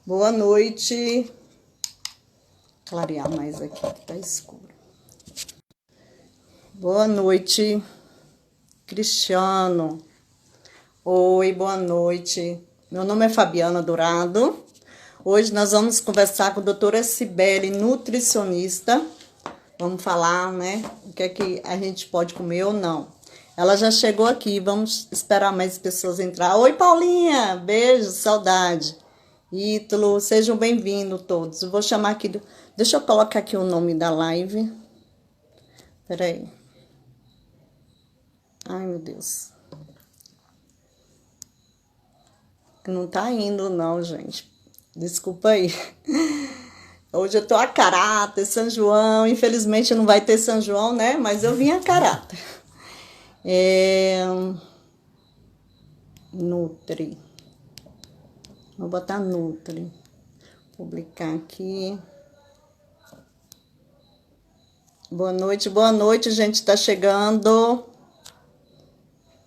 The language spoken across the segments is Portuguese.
Boa noite. Clarear mais aqui, que tá escuro. Boa noite, Cristiano. Oi, boa noite. Meu nome é Fabiana Dourado. Hoje nós vamos conversar com a doutora Cibele, nutricionista. Vamos falar, né, o que é que a gente pode comer ou não. Ela já chegou aqui, vamos esperar mais pessoas entrar. Oi, Paulinha, beijo, saudade. Ítalo, sejam bem-vindos todos. Eu vou chamar aqui, deixa eu colocar aqui o nome da live. Peraí. Ai, meu Deus. Não tá indo, não, gente. Desculpa aí. Hoje eu tô a caráter, São João. Infelizmente não vai ter São João, né? Mas eu vim a caráter. Nutri. Vou botar Nutri. Publicar aqui. Boa noite, gente. Tá chegando.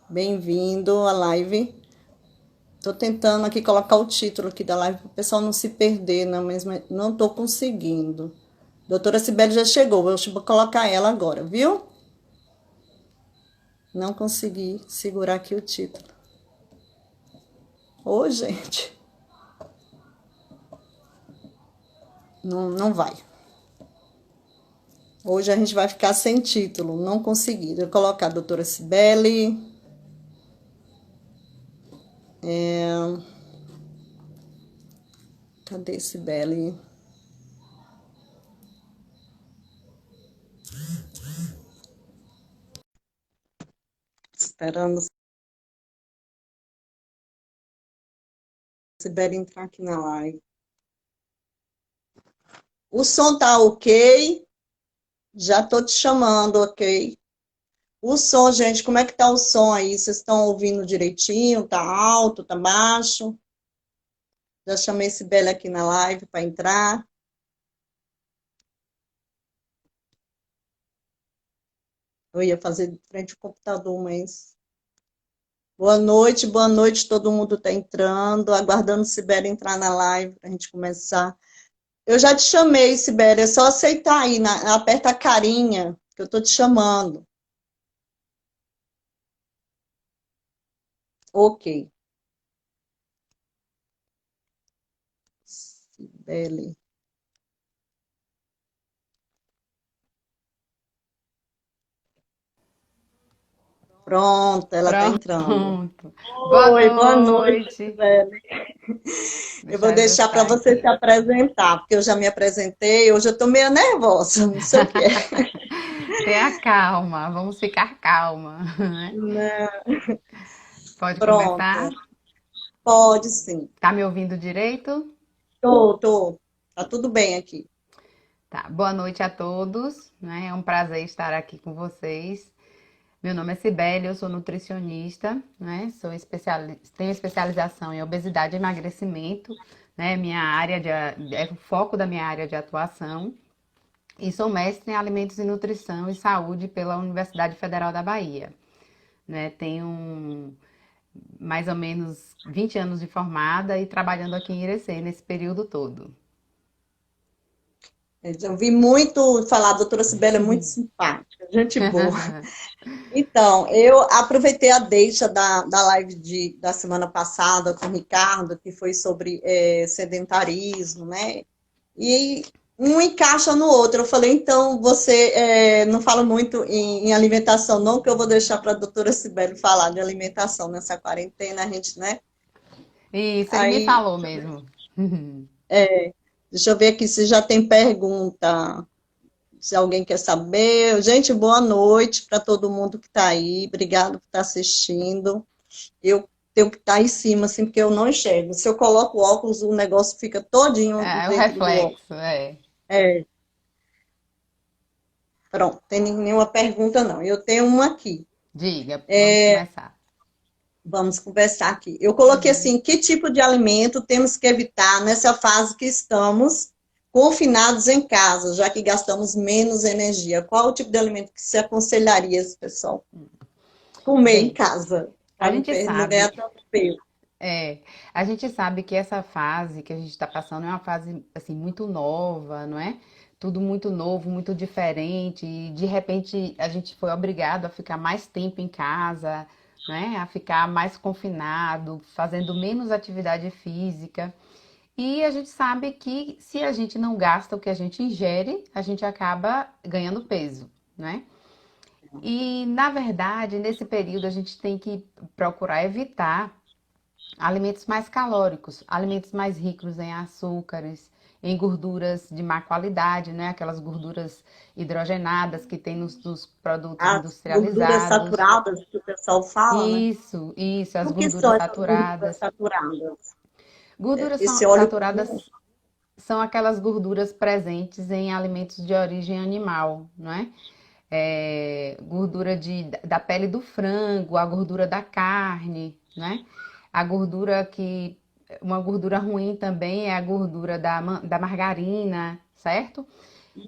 Bem-vindo à live. Tô tentando aqui colocar o título aqui da live para o pessoal não se perder, né? Mas não tô conseguindo. Doutora Cibele já chegou, eu vou colocar ela agora, viu? Não consegui segurar aqui o título. Ô, gente. Não vai. Hoje a gente vai ficar sem título, não consegui. Vou colocar a doutora Cibele. Cadê Cibele? Esperando Cibele entrar aqui na live. O som tá ok? Já tô te chamando, ok? O som, gente, como é que tá o som aí? Vocês estão ouvindo direitinho? Tá alto, tá baixo? Já chamei Cibele aqui na live para entrar. Eu ia fazer de frente ao computador, mas... Boa noite, todo mundo está entrando, aguardando Cibele entrar na live para a gente começar. Eu já te chamei, Cibele, é só aceitar aí, aperta a carinha, que eu estou te chamando. Ok. Cibele. Pronto, ela está entrando. Pronto. Boa Oi, boa noite, noite. Cibele. Eu Deixa vou eu deixar para ajustar você se aqui. apresentar, porque eu já me apresentei, hoje eu estou meio nervosa, não sei o que é. Tenha calma, vamos ficar calma, né? Não, Pode pronto, começar? pode sim. Tá me ouvindo direito? Tô. Tá tudo bem aqui. Tá. Boa noite a todos, né? É um prazer estar aqui com vocês. Meu nome é Cibele, eu sou nutricionista, né? Tenho especialização em obesidade e emagrecimento, né? É o foco da minha área de atuação. E sou mestre em alimentos e nutrição e saúde pela Universidade Federal da Bahia. Né? Tenho mais ou menos 20 anos de formada e trabalhando aqui em Irecê nesse período todo. Eu ouvi muito falar, a doutora Cibele é muito simpática, gente boa. Então, eu aproveitei a deixa da live da semana passada com o Ricardo, que foi sobre sedentarismo, né? E um encaixa no outro. Eu falei, então, você não fala muito em alimentação, não, que eu vou deixar para a doutora Cibele falar de alimentação nessa quarentena, a gente, né? Isso, ele me Aí, falou mesmo. deixa eu ver aqui se já tem pergunta, se alguém quer saber. Gente, boa noite para todo mundo que está aí, obrigado por estar assistindo. Eu tenho que estar em cima, assim, porque eu não enxergo. Se eu coloco o óculos, o negócio fica todinho É o dentro do óculos. reflexo, é. É, pronto, tem nenhuma pergunta, não. Eu tenho uma aqui. Diga, vamos começar. Vamos conversar aqui. Eu coloquei assim, que tipo de alimento temos que evitar nessa fase que estamos confinados em casa, já que gastamos menos energia? Qual o tipo de alimento que você aconselharia esse pessoal comer em Bem, casa, a para gente não ganhar sabe tanto peso? É, a gente sabe que essa fase que a gente está passando é uma fase assim muito nova, não é? Tudo muito novo, muito diferente, e de repente a gente foi obrigado a ficar mais tempo em casa, né? A ficar mais confinado, fazendo menos atividade física. E a gente sabe que se a gente não gasta o que a gente ingere, a gente acaba ganhando peso, né? E na verdade, nesse período a gente tem que procurar evitar alimentos mais calóricos, alimentos mais ricos em açúcares, em gorduras de má qualidade, né? Aquelas gorduras hidrogenadas que tem nos produtos As gorduras industrializados. saturadas que o pessoal fala, né? Isso, as O que gorduras são essas gorduras saturadas. saturadas? Gorduras Esse óleo comum? saturadas são aquelas gorduras presentes em alimentos de origem animal, não é? Gordura da pele do frango, a gordura da carne, né? A gordura que. Uma gordura ruim também é a gordura da margarina, certo?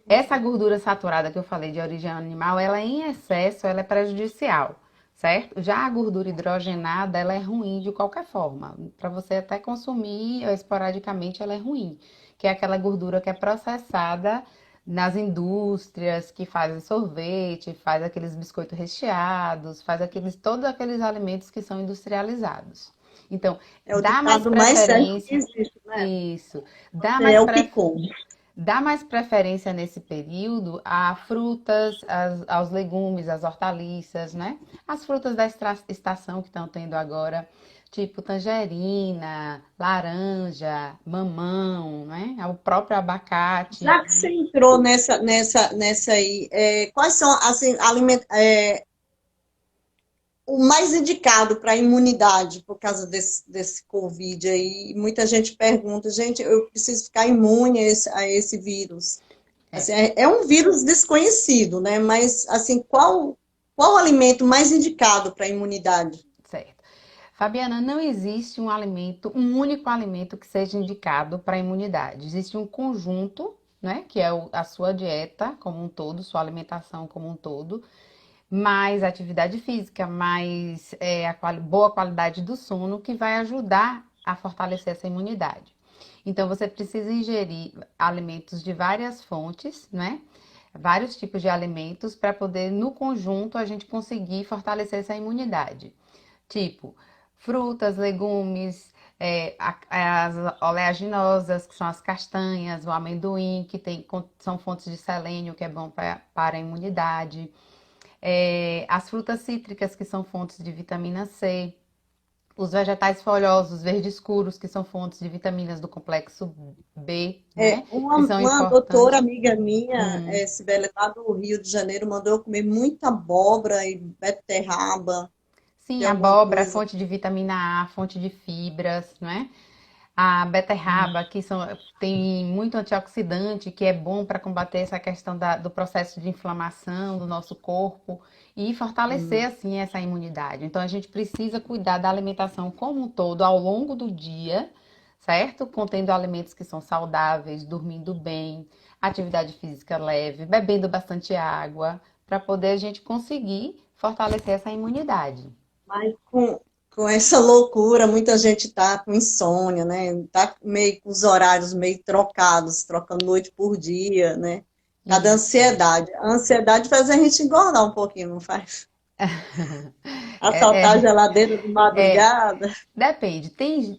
Essa gordura saturada que eu falei de origem animal, ela em excesso, ela é prejudicial, certo? Já a gordura hidrogenada, ela é ruim de qualquer forma. Para você até consumir esporadicamente, ela é ruim. Que é aquela gordura que é processada nas indústrias, que fazem sorvete, faz aqueles biscoitos recheados, faz todos aqueles alimentos que são industrializados. Então, É o dá mais ditado mais certo que preferência, existe, né? isso, dá Você mais é o que preferência. come. Dá mais preferência nesse período a frutas, aos legumes, às hortaliças, né? As frutas da estação que estão tendo agora, tipo tangerina, laranja, mamão, né? O próprio abacate. Já que você entrou nessa aí, quais são assim, o mais indicado para a imunidade por causa desse Covid aí? Muita gente pergunta, gente, eu preciso ficar imune a esse vírus. É, Assim, é um vírus desconhecido, né? Mas assim, qual o alimento mais indicado para a imunidade? certo. Fabiana, não existe um único alimento que seja indicado para a imunidade. Existe um conjunto, né? Que é a sua dieta como um todo, sua alimentação como um todo, mais atividade física, mais boa qualidade do sono, que vai ajudar a fortalecer essa imunidade. Então, você precisa ingerir alimentos de várias fontes, né? Vários tipos de alimentos para poder, no conjunto, a gente conseguir fortalecer essa imunidade. Tipo, frutas, legumes, as oleaginosas, que são as castanhas, o amendoim, são fontes de selênio, que é bom para a imunidade. As frutas cítricas, que são fontes de vitamina C, os vegetais folhosos, verdes escuros, que são fontes de vitaminas do complexo B, né? Uma, Que são uma doutora importantes. amiga minha, Hum. Cibele, lá do Rio de Janeiro, mandou eu comer muita abóbora e beterraba. Sim, Tem alguma abóbora, é coisa? fonte de vitamina A, fonte de fibras, né? A beterraba, tem muito antioxidante, que é bom para combater essa questão do processo de inflamação do nosso corpo e fortalecer, assim, essa imunidade. Então, a gente precisa cuidar da alimentação como um todo ao longo do dia, certo? Contendo alimentos que são saudáveis, dormindo bem, atividade física leve, bebendo bastante água, para poder a gente conseguir fortalecer essa imunidade. Mas com essa loucura, muita gente tá com insônia, né? Tá meio com os horários meio trocados, trocando noite por dia, né? Cada Isso. ansiedade. A ansiedade faz a gente engordar um pouquinho, não faz? É, Assaltar a é, geladeira de é, madrugada. Depende.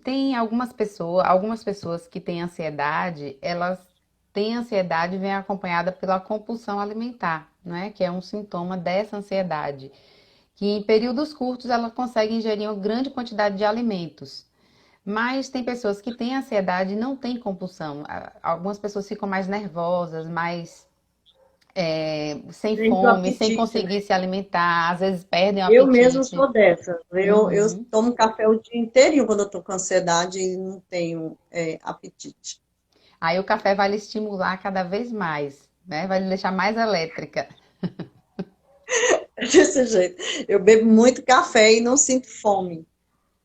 Tem algumas pessoas que têm ansiedade, elas têm ansiedade e vem acompanhada pela compulsão alimentar, né? Que é um sintoma dessa ansiedade. Que em períodos curtos ela consegue ingerir uma grande quantidade de alimentos. Mas tem pessoas que têm ansiedade e não têm compulsão. Algumas pessoas ficam mais nervosas, mais sem Perde o fome, sem apetite, né? conseguir se alimentar, às vezes perdem o Eu mesmo apetite. sou dessa. Eu Uhum. tomo café o dia inteiro quando eu tô com ansiedade e não tenho apetite. Aí o café vai lhe estimular cada vez mais, né? Vai lhe deixar mais elétrica. Desse jeito. Eu bebo muito café e não sinto fome,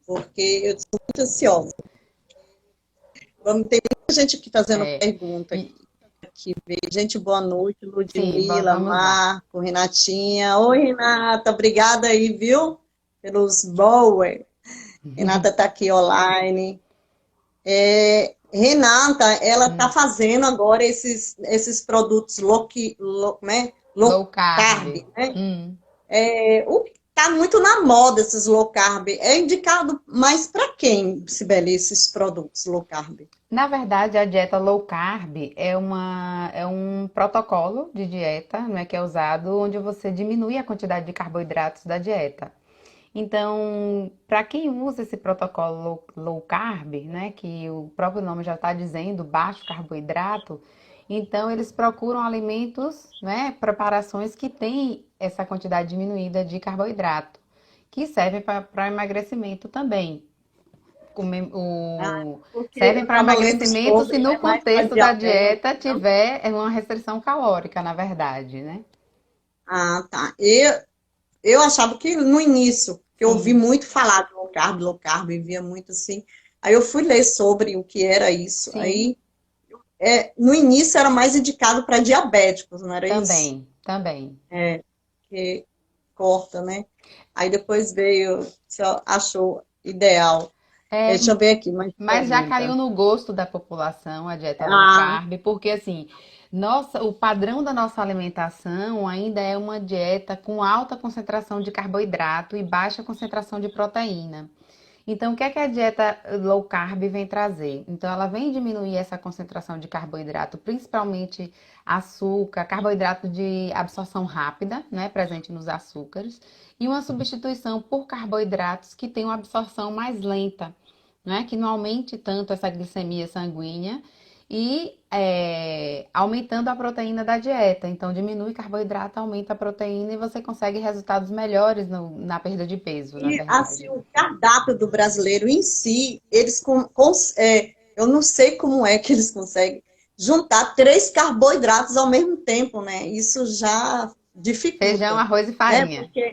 porque eu sou muito ansiosa. Vamos ter muita gente aqui fazendo É, pergunta e aqui. Gente, boa noite, sim, Ludmila, vamos lá. Marco, Renatinha. Oi, Renata, obrigada aí, viu? Pelos boas. Renata está aqui online. Renata, ela está Hum. fazendo agora esses produtos né? Low Low carb, carb. né? Hum. O que está muito na moda esses low carb. É indicado mais para quem, Sibeli, esses produtos low carb? Na verdade, a dieta low carb é um protocolo de dieta, não é, que é usado onde você diminui a quantidade de carboidratos da dieta. Então, para quem usa esse protocolo low carb, né, que o próprio nome já está dizendo, baixo carboidrato, então eles procuram alimentos, né, preparações que têm essa quantidade diminuída de carboidrato, que servem para emagrecimento também. Ah, porque eu Servem para estava lendo emagrecimento se sobre, no é mais para contexto da diabetes. dieta tiver uma restrição calórica, na verdade, né? Ah, tá. Eu achava que no início, que eu ouvi Sim, muito falar de low carb, via muito assim. Aí eu fui ler sobre o que era isso. sim, Aí, no início era mais indicado para diabéticos, não era isso? também, também. Que corta, né? Aí depois veio, você achou ideal. É, Deixa eu ver aqui, mais mas já caiu pergunta. no gosto da população a dieta low Ah, carb, porque assim, o padrão da nossa alimentação ainda é uma dieta com alta concentração de carboidrato e baixa concentração de proteína. Então, o que é que a dieta low carb vem trazer? Então, ela vem diminuir essa concentração de carboidrato, principalmente açúcar, carboidrato de absorção rápida, né, presente nos açúcares, e uma substituição por carboidratos que têm uma absorção mais lenta, né, que não aumente tanto essa glicemia sanguínea e aumentando a proteína da dieta. Então, diminui carboidrato, aumenta a proteína e você consegue resultados melhores na perda de peso, na e assim, verdade. o cardápio do brasileiro em si, eu não sei como é que eles conseguem juntar três carboidratos ao mesmo tempo, né? Isso já Feijão, dificulta, arroz e né? farinha. Porque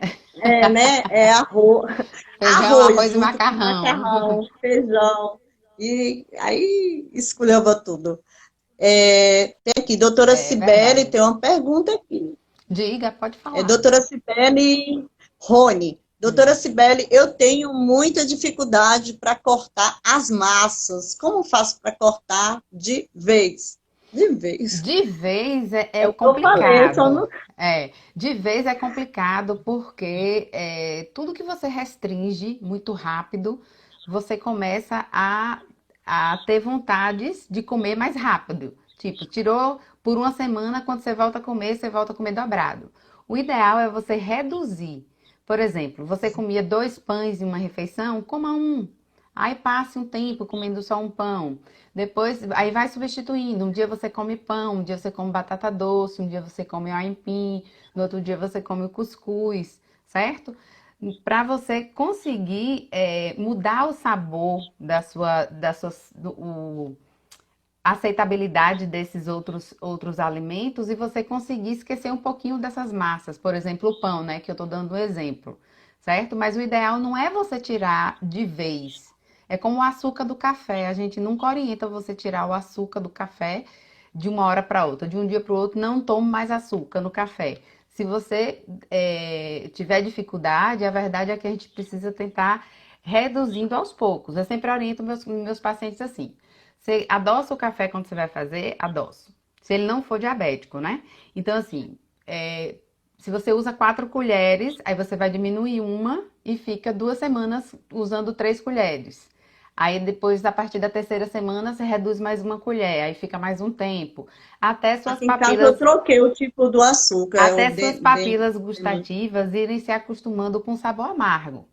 né, é arroz, Feijão, arroz arroz e junto com macarrão. macarrão, feijão, e aí esculhamba tudo. Tem aqui, doutora É Cibele, verdade. tem uma pergunta aqui. Diga, pode falar. Doutora Cibele Rony. Doutora Hum. Cibele, eu tenho muita dificuldade para cortar as massas. Como faço para cortar de vez? De vez. De vez é É o que eu falei, só complicado. não... De vez é complicado porque tudo que você restringe muito rápido, você começa a ter vontades de comer mais rápido. Tipo, tirou por uma semana, quando você volta a comer dobrado. O ideal é você reduzir. Por exemplo, você comia 2 pães em uma refeição, coma um. Aí passe um tempo comendo só um pão. Depois, aí vai substituindo. Um dia você come pão, um dia você come batata doce, um dia você come o aipim, no outro dia você come o cuscuz, certo? Para você conseguir mudar o sabor a aceitabilidade desses outros alimentos e você conseguir esquecer um pouquinho dessas massas. Por exemplo, o pão, né? Que eu estou dando um exemplo, certo? Mas o ideal não é você tirar de vez. É como o açúcar do café. A gente nunca orienta você tirar o açúcar do café de uma hora para outra. De um dia para o outro, não tome mais açúcar no café. Se você tiver dificuldade, a verdade é que a gente precisa tentar reduzindo aos poucos. Eu sempre oriento meus pacientes assim. Você adoça o café quando você vai fazer? Adoço. Se ele não for diabético, né? Então, assim, se você usa 4 colheres, aí você vai diminuir uma e fica 2 semanas usando 3 colheres. Aí depois, a partir da terceira semana, você reduz mais uma colher, aí fica mais um tempo. Até suas Aqui em casa eu papilas, troquei o tipo do açúcar. até suas papilas gustativas irem se acostumando com o sabor amargo.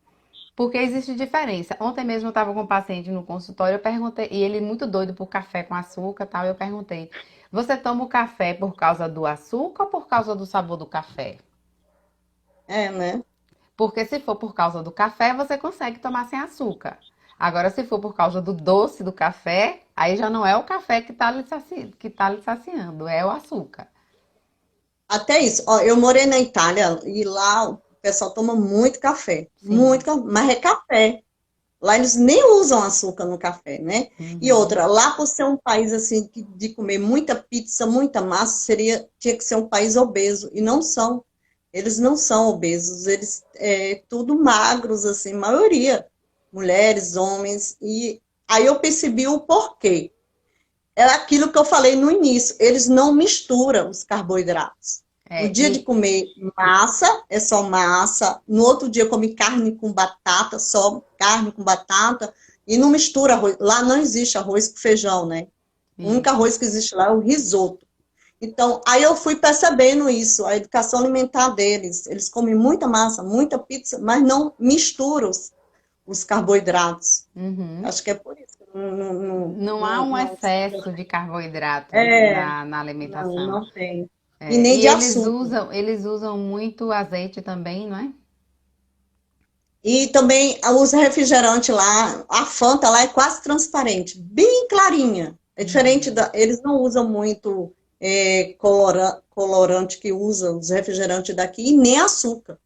Porque existe diferença. Ontem mesmo eu estava com um paciente no consultório, eu perguntei, e ele muito doido por café com açúcar e tal, eu perguntei: você toma o café por causa do açúcar ou por causa do sabor do café? Né? Porque se for por causa do café, você consegue tomar sem açúcar. Agora, se for por causa do doce do café, aí já não é o café que tá lhe saciando, é o açúcar. Até isso. Ó, eu morei na Itália e lá o pessoal toma Sim. mas é café. Lá eles nem usam açúcar no café, né? E Uhum. outra, lá por ser um país assim de comer muita pizza, muita massa, tinha que ser um país obeso e não são. Eles não são obesos, eles tudo magros assim, maioria, mulheres, homens, e aí eu percebi o porquê. É aquilo que eu falei no início, eles não misturam os carboidratos. No É, dia de comer massa, é só massa. No outro dia eu comi carne com batata, só carne com batata. E não mistura arroz. Lá não existe arroz com feijão, né? O único isso. arroz que existe lá é o risoto. Então, aí eu fui percebendo isso, a educação alimentar deles. Eles comem muita massa, muita pizza, mas não misturam os carboidratos. Uhum. Acho que é por isso. Não há um excesso de carboidrato É, na não, alimentação. não tem. E É, nem e de açúcar. eles usam muito azeite também, não é? E também os refrigerantes lá, a Fanta lá é quase transparente, bem clarinha. É diferente Uhum. da. Eles não usam muito colorante que usam os refrigerantes daqui, e nem açúcar.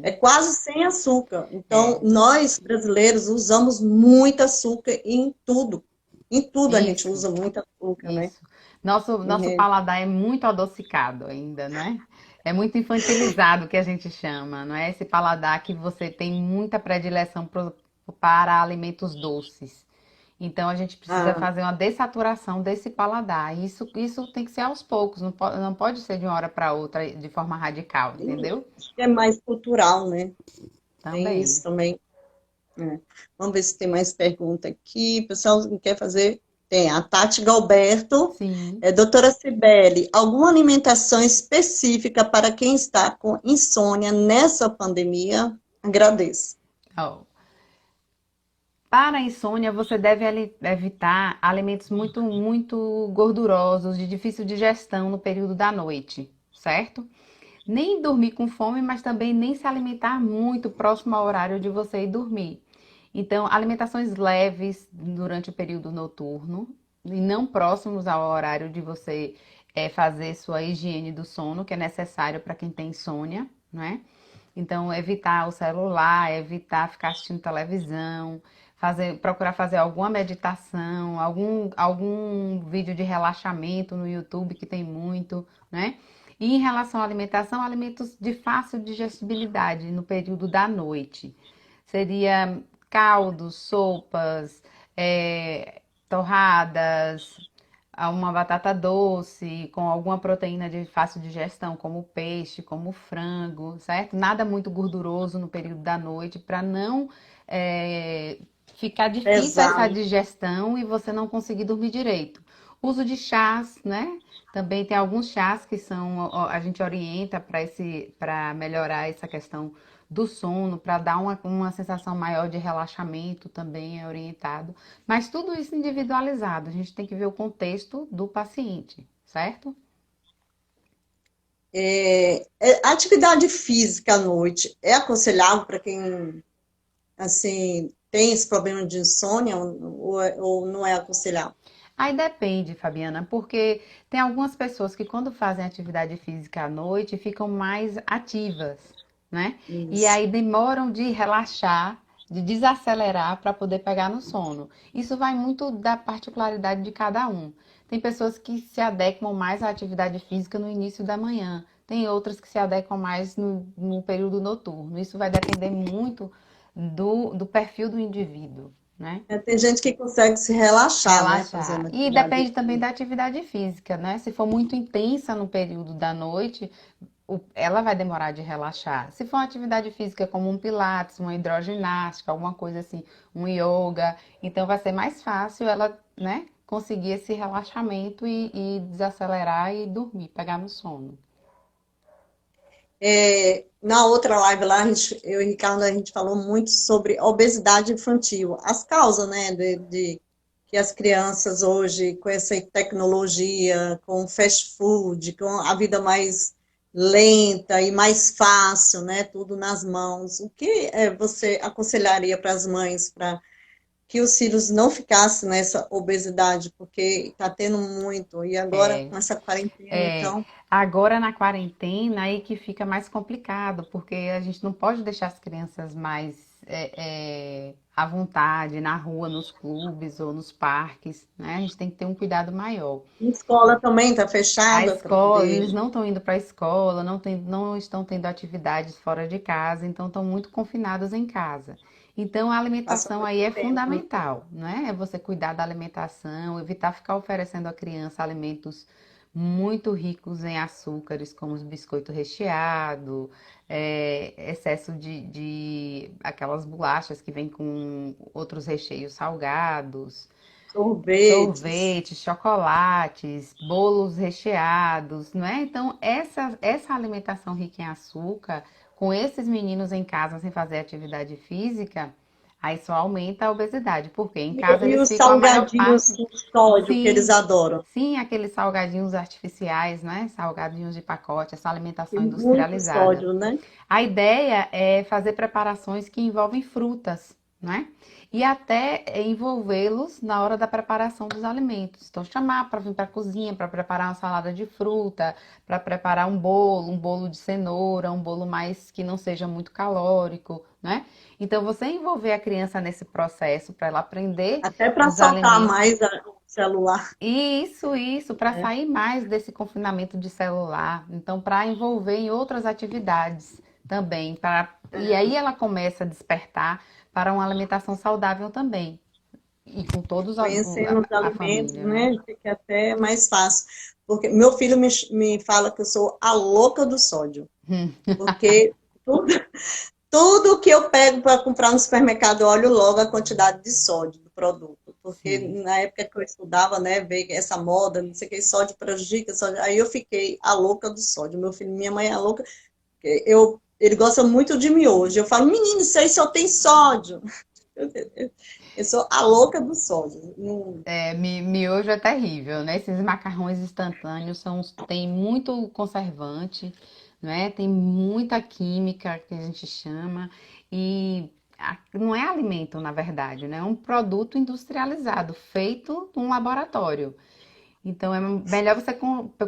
É Uhum. quase sem açúcar. Então, É, nós brasileiros usamos muito açúcar em tudo. Em tudo a gente isso. usa muito açúcar, né? Isso. Nosso paladar é muito adocicado ainda, né? É muito infantilizado que a gente chama, não é? Esse paladar que você tem muita predileção para alimentos doces. Então a gente precisa Ah, fazer uma dessaturação desse paladar. Isso tem que ser aos poucos, não pode ser de uma hora para outra de forma radical, entendeu? acho que é mais cultural, né? Tem Também. isso também. É. Vamos ver se tem mais pergunta aqui. O pessoal que quer fazer. Tem a Tati Galberto. Sim. Doutora Cibele, alguma alimentação específica para quem está com insônia nessa pandemia? Agradeço. Ó, para a insônia, você deve evitar alimentos muito gordurosos, de difícil digestão no período da noite, certo? Nem dormir com fome, mas também nem se alimentar muito próximo ao horário de você ir dormir. Então, alimentações leves durante o período noturno e não próximos ao horário de você fazer sua higiene do sono, que é necessário para quem tem insônia, não é? Então, evitar o celular, evitar ficar assistindo televisão, procurar fazer alguma meditação, algum vídeo de relaxamento no YouTube, que tem muito, né? E em relação à alimentação, alimentos de fácil digestibilidade no período da noite. Seria caldos, sopas, torradas, uma batata doce com alguma proteína de fácil digestão, como peixe, como frango, certo? Nada muito gorduroso no período da noite para não é, ficar difícil essa Pesado. digestão e você não conseguir dormir direito. Uso de chás, né? Também tem alguns chás que a gente orienta para melhorar essa questão do sono, para dar uma sensação maior de relaxamento também é orientado. Mas tudo isso individualizado, a gente tem que ver o contexto do paciente, certo? Atividade física à noite é aconselhável para quem assim tem esse problema de insônia ou não é aconselhável? Aí depende, Fabiana, porque tem algumas pessoas que quando fazem atividade física à noite ficam mais ativas, né? E Isso. aí demoram de relaxar, de desacelerar para poder pegar no sono. Isso vai muito da particularidade de cada um. Tem pessoas que se adequam mais à atividade física no início da manhã, tem outras que se adequam mais no período noturno. Isso vai depender muito do perfil do indivíduo, né? Tem gente que consegue se relaxar, né, Relaxar. fazendo E atividade depende também da física. atividade física, né? Se for muito intensa no período da noite, ela vai demorar de relaxar. Se for uma atividade física como um pilates, uma hidroginástica, alguma coisa assim, um yoga, então vai ser mais fácil ela, né, conseguir esse relaxamento e desacelerar e dormir, pegar no sono. Na outra live lá, eu e o Ricardo, a gente falou muito sobre obesidade infantil, as causas, né, de que as crianças hoje, com essa tecnologia, com fast food, com a vida mais lenta e mais fácil, né, tudo nas mãos, o que você aconselharia para as mães para que os filhos não ficassem nessa obesidade, porque está tendo muito, e agora É, com essa quarentena, É, então, agora na quarentena aí que fica mais complicado, porque a gente não pode deixar as crianças mais à vontade na rua, nos clubes ou nos parques, né? A gente tem que ter um cuidado maior. a escola também está A fechada para escola, eles poder. não estão indo para a escola, não estão tendo atividades fora de casa, então estão muito confinados em casa. Então, a Passa alimentação muito aí é tempo, né? fundamental, né? É você cuidar da alimentação, evitar ficar oferecendo à criança alimentos muito ricos em açúcares, como os biscoitos recheados, excesso de aquelas bolachas que vêm com outros recheios salgados, Sorvetes. sorvetes, chocolates, bolos recheados, não é? Então, essa alimentação rica em açúcar, com esses meninos em casa sem fazer atividade física, aí só aumenta a obesidade, porque em casa E eles os ficam a maior salgadinhos parte. com sódio que eles Sim, adoram. sim, aqueles salgadinhos artificiais, né? Salgadinhos de pacote, essa Tem alimentação muito industrializada. sódio, né? A ideia é fazer preparações que envolvem frutas, né? E até envolvê-los na hora da preparação dos alimentos. Então, chamar para vir para a cozinha, para preparar uma salada de fruta, para preparar um bolo de cenoura, um bolo mais que não seja muito calórico, né? Então, você envolver a criança nesse processo para ela aprender Até para os soltar alimentos. mais o celular. Isso, para Né? sair mais desse confinamento de celular. Então, para envolver em outras atividades também. E aí ela começa a despertar para uma alimentação saudável também. E com todos Conhecendo os a alimentos, família, né? né? Fica até mais fácil. Porque meu filho me fala que eu sou a louca do sódio. Porque tudo, tudo que eu pego para comprar no supermercado, eu olho logo a quantidade de sódio do produto. Porque Sim. na época que eu estudava, né, veio essa moda, não sei o que, sódio prejudica, sódio. Aí eu fiquei a louca do sódio. Meu filho, minha mãe é a louca. Ele gosta muito de miojo. Eu falo, menino, isso aí só tem sódio. Eu sou a louca do sódio. Miojo é terrível, né? Esses macarrões instantâneos tem muito conservante, né? Tem muita química que a gente chama e não é alimento, na verdade, né? É um produto industrializado, feito num laboratório. Então é melhor você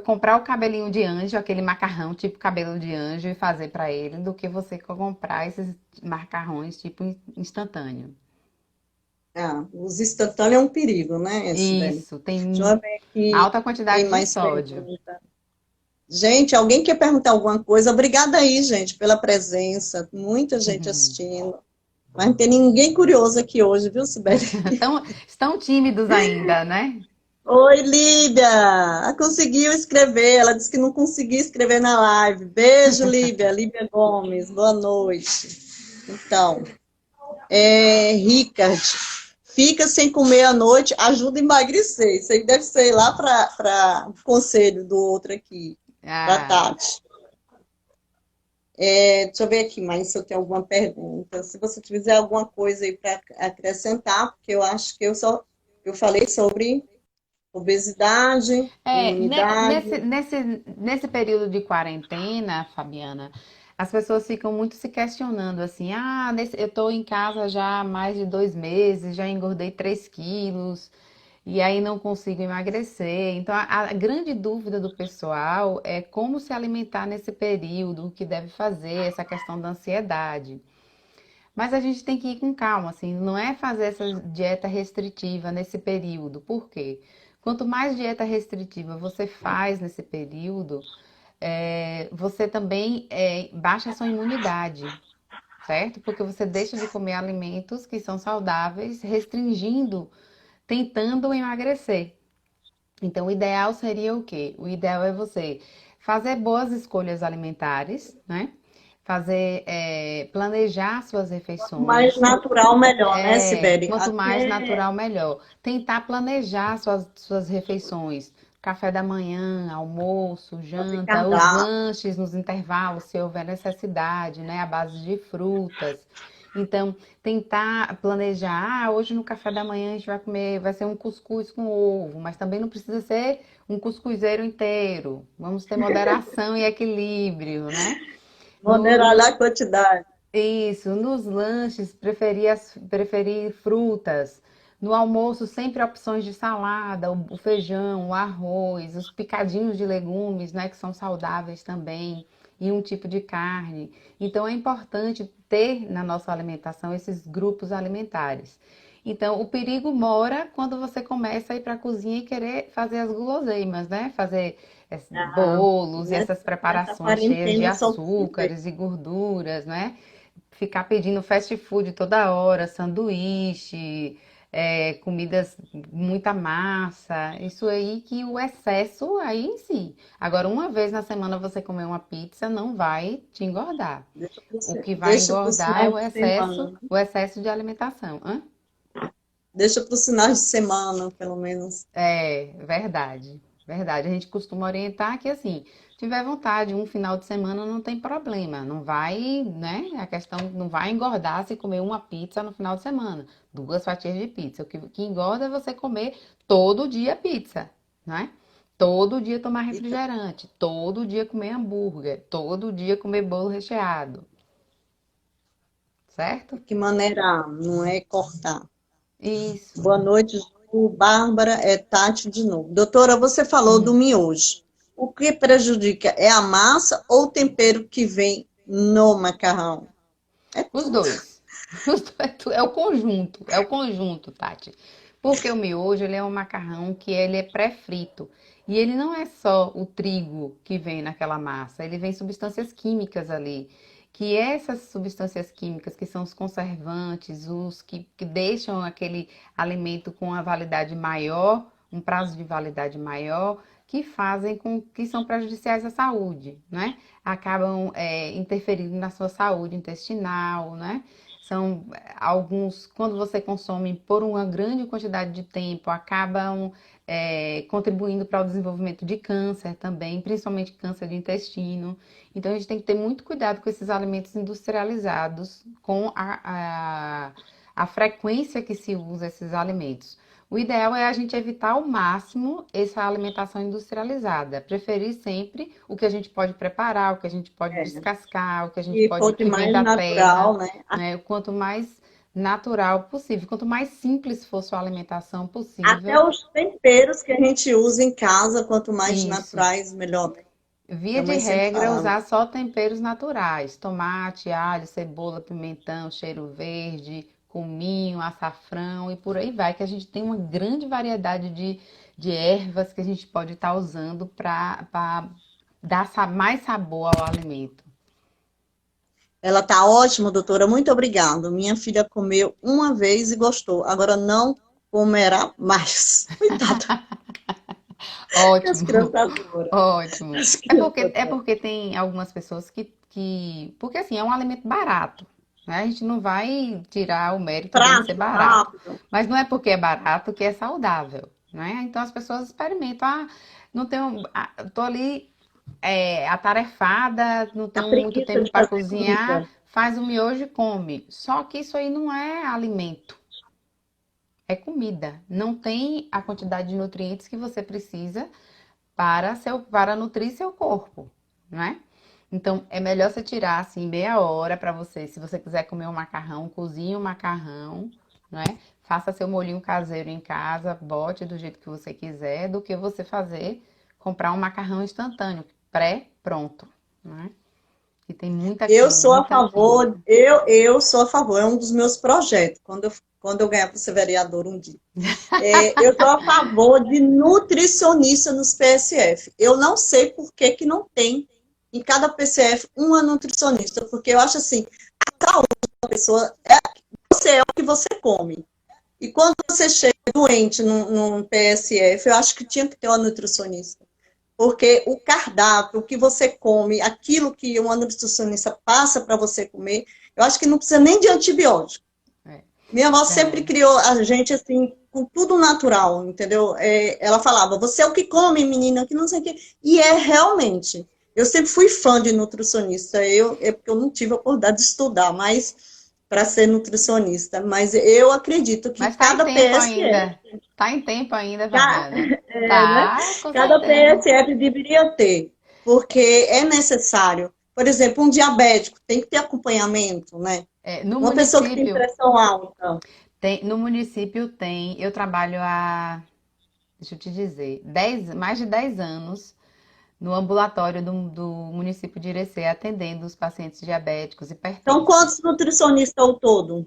comprar o cabelinho de anjo, aquele macarrão tipo cabelo de anjo e fazer para ele, do que você comprar esses macarrões tipo instantâneo. Os instantâneos é um perigo, né, Sibeli? Isso, Deixa eu ver aqui alta quem quantidade de mais sódio. pergunta. Gente, alguém quer perguntar alguma coisa? Obrigada aí, gente, pela presença. Muita gente assistindo. Mas não tem ninguém curioso aqui hoje, viu, Sibeli? Estão tímidos ainda, né? Oi, Líbia! Conseguiu escrever. Ela disse que não conseguia escrever na live. Beijo, Líbia. Líbia Gomes, boa noite. Então, Ricard, fica sem comer à noite, ajuda a emagrecer. Isso aí deve ser lá para o conselho do outro aqui, da Ah, Tati. Deixa eu ver aqui mais se eu tenho alguma pergunta. Se você tiver alguma coisa aí para acrescentar, porque eu acho que eu falei sobre obesidade, imunidade. nesse período de quarentena, Fabiana, as pessoas ficam muito se questionando assim, eu estou em casa já há mais de 2 meses, já engordei 3 quilos, e aí não consigo emagrecer. Então, a grande dúvida do pessoal é como se alimentar nesse período, o que deve fazer, essa questão da ansiedade. Mas a gente tem que ir com calma, assim, não é fazer essa dieta restritiva nesse período. Por quê? Quanto mais dieta restritiva você faz nesse período, você também baixa a sua imunidade, certo? Porque você deixa de comer alimentos que são saudáveis, restringindo, tentando emagrecer. Então, o ideal seria o quê? O ideal é você fazer boas escolhas alimentares, né? Planejar suas Quanto mais refeições. natural, melhor, né, Sibeli? Quanto mais Até natural, melhor. Tentar planejar suas refeições. Café da manhã, almoço, fazer janta, os cardápio. lanches nos intervalos, se houver necessidade, né? À base de frutas. Então, tentar planejar, hoje no café da manhã a gente vai comer, vai ser um cuscuz com ovo, mas também não precisa ser um cuscuzeiro inteiro. Vamos ter moderação e equilíbrio, né? No, Moderar no, a quantidade. isso, nos lanches, preferir frutas. No almoço, sempre opções de salada, o feijão, o arroz, os picadinhos de legumes, né, que são saudáveis também, e um tipo de carne. Então, é importante ter na nossa alimentação esses grupos alimentares. Então, o perigo mora quando você começa a ir para a cozinha e querer fazer as guloseimas, né? Fazer Ah, bolos e essas nessa preparações cheias de quarentena só se vê. açúcares e gorduras, né? ficar pedindo fast food toda hora, sanduíche, comidas, muita massa, isso aí que o excesso aí em si. Agora, uma vez na semana você comer uma pizza não vai te engordar. O que vai Deixa para os engordar é finais de semana. o excesso de alimentação. Hã? Deixa para os finais de semana, pelo menos. É, verdade, verdade. A gente costuma orientar que assim, tiver vontade, um final de semana não tem problema. Não vai, né? A questão não vai engordar se comer uma pizza no final de semana, duas fatias de pizza. O que engorda é você comer todo dia pizza, né? Todo dia tomar E refrigerante, todo dia comer hambúrguer, todo dia comer bolo recheado, certo? de que maneira não é cortar. Isso. Boa noite, Ju. Bárbara, é Tati de novo. Doutora, você falou do Uhum. miojo. O que prejudica é a massa ou o tempero que vem no macarrão? É Os tudo. dois. É o conjunto, Tati. Porque o miojo, ele é um macarrão que ele é pré-frito. E ele não é só o trigo que vem naquela massa, ele vem substâncias químicas ali. Que essas substâncias químicas, que são os conservantes, os que deixam aquele alimento com a validade maior, um prazo de validade maior, que fazem com que são prejudiciais à saúde, né? Acabam interferindo na sua saúde intestinal, né? São alguns, quando você consome por uma grande quantidade de tempo, acabam contribuindo para o desenvolvimento de câncer também, principalmente câncer de intestino. Então a gente tem que ter muito cuidado com esses alimentos industrializados, com a frequência que se usa esses alimentos. O ideal é a gente evitar ao máximo essa alimentação industrializada. Preferir sempre o que a gente pode preparar, o que a gente pode É. descascar, o que a gente E pode fosse que vem mais da terra, natural, né? né? O quanto mais natural possível, quanto mais simples for sua alimentação Até possível, os temperos que a gente usa em casa, quanto mais isso. naturais, melhor. Via Minha de mãe sempre regra, falava. usar só temperos naturais: tomate, alho, cebola, pimentão, cheiro verde, cominho, açafrão e por aí vai, que a gente tem uma grande variedade de ervas que a gente pode estar usando para dar mais sabor ao alimento. Ela tá ótima, doutora. Muito obrigada. Minha filha comeu uma vez e gostou. Agora não comerá mais. Coitada. As Ótimo, crianças adoram. ótimo. As É crianças porque, é adoram. porque tem algumas pessoas porque assim, é um alimento barato, né? A gente não vai tirar o mérito dele ser Prático, barato. rápido. Mas não é porque é barato que é saudável, né? Então as pessoas experimentam, não tenho, tô ali atarefada, não A tenho muito preguiça tempo de para fazer cozinhar, comida. faz o miojo e come. Só que isso aí não é alimento. É comida. Não tem a quantidade de nutrientes que você precisa para nutrir seu corpo, não é? Então, é melhor você tirar assim meia hora para você, se você quiser comer um macarrão, cozinhe o macarrão, não é? Faça seu molhinho caseiro em casa, bote do jeito que você quiser, do que você comprar um macarrão instantâneo, pré-pronto, não é? E tem Eu sou a muita favor, química. eu sou a favor, é um dos meus projetos, quando eu ganhar para ser vereador um dia. Eu sou a favor de nutricionista nos PSF. Eu não sei por que que não tem em cada PCF uma nutricionista, porque eu acho assim, a saúde da pessoa você é o que você come. E quando você chega doente num PSF, eu acho que tinha que ter uma nutricionista. Porque o cardápio, o que você come, aquilo que uma nutricionista passa para você comer, eu acho que não precisa nem de antibiótico. É, Minha avó sempre é. criou a gente assim, com tudo natural, entendeu? Ela falava, você é o que come, menina, que não sei o quê. E é realmente. Eu sempre fui fã de nutricionista. É porque eu não tive a oportunidade de estudar, mas para ser nutricionista. Mas eu acredito que Mas tá em cada tempo PSF, ainda. Tá em tempo ainda, ca- Fabiana. né? Tá, com Cada certeza. PSF deveria ter, porque é necessário. Por exemplo, um diabético tem que ter acompanhamento, né? No Uma pessoa que tem município, pressão alta. eu trabalho há, deixa eu te dizer, mais de 10 anos no ambulatório do município de Irecê, atendendo os pacientes diabéticos, Então, hipertensos. quantos nutricionistas ao todo?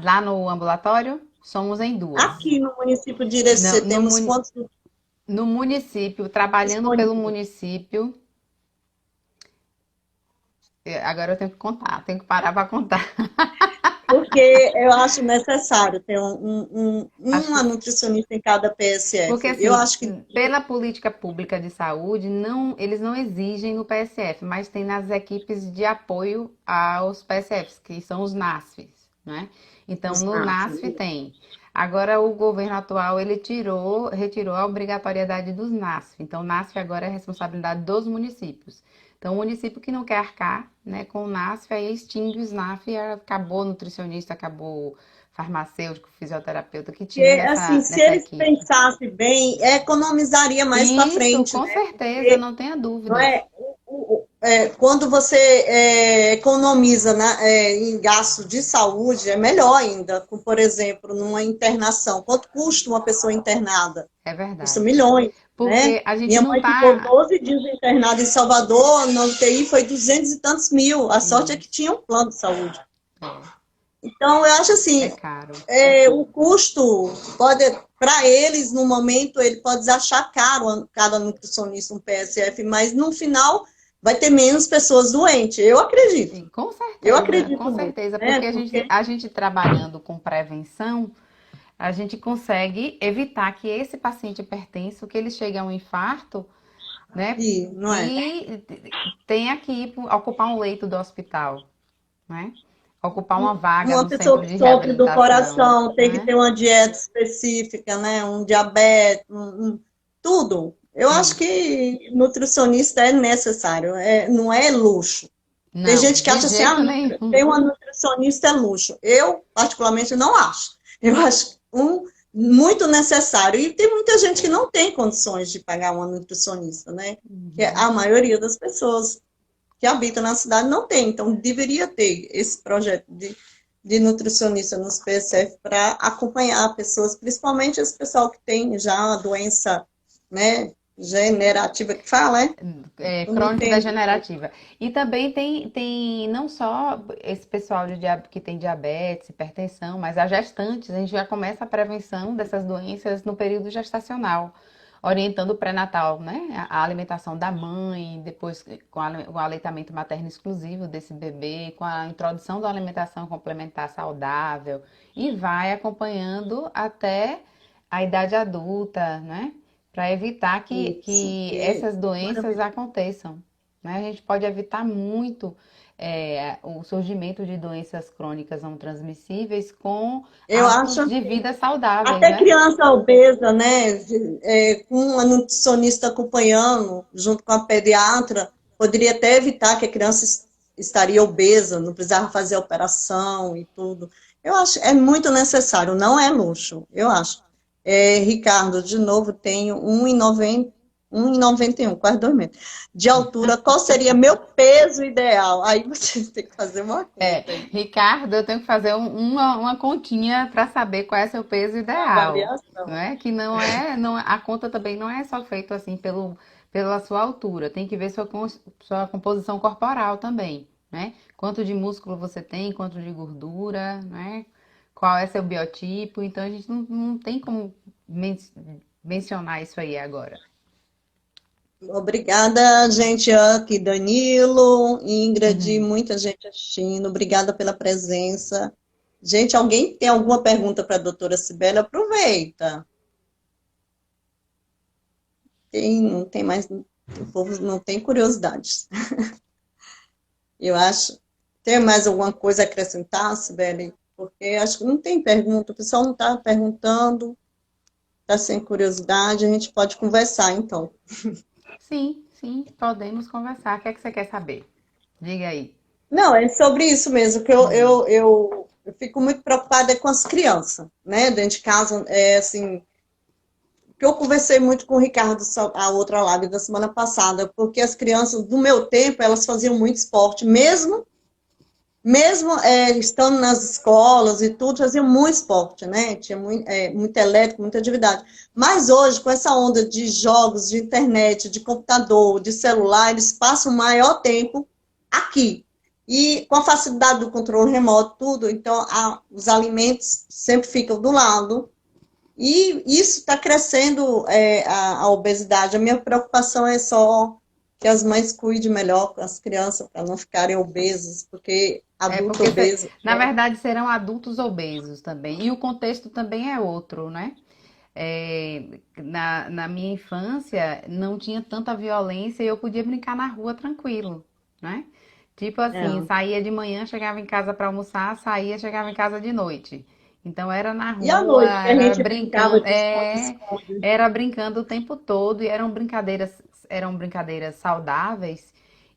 Lá no ambulatório, somos em duas. Aqui no município de Não, Irecê temos quantos no município, trabalhando pelo disponíveis? município, Agora eu tenho que contar, tenho que parar para contar. Porque eu acho necessário ter Acho que uma nutricionista em cada porque PSF. Eu assim, acho que pela política pública de saúde, não, eles não exigem no PSF, mas tem nas equipes de apoio aos PSFs, que são os NASFs, né? Então, os no NAF, NASF tem. Agora, o governo atual, ele retirou a obrigatoriedade dos NASF. Então, o NASF agora é responsabilidade dos municípios. Então, o município que não quer arcar, né, com o NASF, aí extingue o SNAF e acabou o nutricionista, acabou farmacêutico, fisioterapeuta que tinha porque, assim, se nessa eles equipe. pensassem bem, economizaria mais para Isso, frente, com né? certeza, não tenha Não dúvidas. é, quando você economiza em gasto de saúde, é melhor ainda. Por exemplo, numa internação. Quanto custa uma pessoa internada? É Custa verdade. milhões, né? Porque a gente Minha não mãe ficou tá. 12 dias internada em Salvador, na UTI foi 200 e tantos mil. A sorte é que Isso, tinha um plano de saúde. é, Então, eu acho é assim, caro. o custo pode, para eles, no momento, ele pode achar caro cada nutricionista, um PSF, mas no final vai ter menos pessoas doentes. Eu acredito. E Eu com acredito muito, certeza, né? porque Porque a gente trabalhando com prevenção, a gente consegue evitar que esse paciente hipertenso, que ele chegue a um infarto, né, não é. e tenha que ocupar um leito do hospital, né? Ocupar uma vaga Uma no pessoa centro que de sofre do reabilitação, coração tem que né? ter uma dieta específica, né? Um diabetes, tudo. Eu acho Isso. que nutricionista é necessário, não é luxo. Tem Não, gente que de acha assim, jeito nenhum. tem uma nutricionista é luxo. Eu, particularmente, não acho. Eu acho muito necessário. E tem muita gente que não tem condições de pagar uma nutricionista, né? Que Uhum. a maioria das pessoas que habitam na cidade não tem. Então, deveria ter esse projeto de nutricionista nos PSF para acompanhar pessoas, principalmente esse pessoal que tem já a doença, né, generativa que fala, né? É, Eu não entendo. crônico-degenerativa. E também tem não só esse pessoal que tem diabetes, hipertensão, mas as gestantes, a gente já começa a prevenção dessas doenças no período gestacional, orientando o pré-natal, né? A alimentação da mãe, depois com o aleitamento materno exclusivo desse bebê, com a introdução da alimentação complementar saudável, e vai acompanhando até a idade adulta, né? Para evitar Isso. que essas doenças Maravilha. aconteçam, né? A gente pode evitar muito o surgimento de doenças crônicas não transmissíveis com Eu hábitos acho de vida saudáveis, até né? criança obesa, né, com a nutricionista acompanhando, junto com a pediatra, poderia até evitar que a criança estaria obesa, não precisava fazer operação e tudo. Eu acho é muito necessário, não é luxo, eu acho. Ricardo, de novo, tenho 1,91, quase 2 metros, de altura. Qual seria meu peso ideal? Aí vocês têm que fazer uma É, conta aí, Ricardo, eu tenho que fazer uma continha para saber qual é seu peso uma ideal, não avaliação. é? Que a conta também não é só feita assim pela sua altura, tem que ver sua composição corporal também, né? Quanto de músculo você tem, quanto de gordura, né? Qual é seu biotipo, então a gente não tem como mencionar isso aí agora. Obrigada, gente aqui, Danilo, Ingrid, Uhum. muita gente assistindo. Obrigada pela presença. Gente, alguém tem alguma pergunta para a doutora Cibele? Aproveita. Não tem mais, o povo não tem curiosidades. Eu acho. Tem mais alguma coisa a acrescentar, Cibele? Porque acho que não tem pergunta, o pessoal não está perguntando, está sem curiosidade, a gente pode conversar, então. Sim, sim, podemos conversar. O que é que você quer saber? Diga aí. Não, é sobre isso mesmo, que Uhum. eu fico muito preocupada com as crianças, né? Dentro de casa, assim, que eu conversei muito com o Ricardo, a outra live da semana passada, porque as crianças do meu tempo, elas faziam muito esporte, mesmo estando nas escolas e tudo, faziam muito esporte, né? Tinha muito elétrico, muita atividade. Mas hoje, com essa onda de jogos, de internet, de computador, de celular, eles passam o maior tempo aqui. E com a facilidade do controle remoto, tudo, então os alimentos sempre ficam do lado. E isso está crescendo a obesidade. A minha preocupação é só que as mães cuidem melhor com as crianças para não ficarem obesos, porque É adulto porque, obeso na verdade, serão adultos obesos também. E o contexto também é outro, né? Na minha infância, não tinha tanta violência e eu podia brincar na rua tranquilo, né? Tipo assim, é. saía de manhã, chegava em casa para almoçar, saía, chegava em casa de noite. Então era na E à rua, noite que a era gente brincava brincando, de esconde-esconde. era brincando o tempo todo e eram brincadeiras saudáveis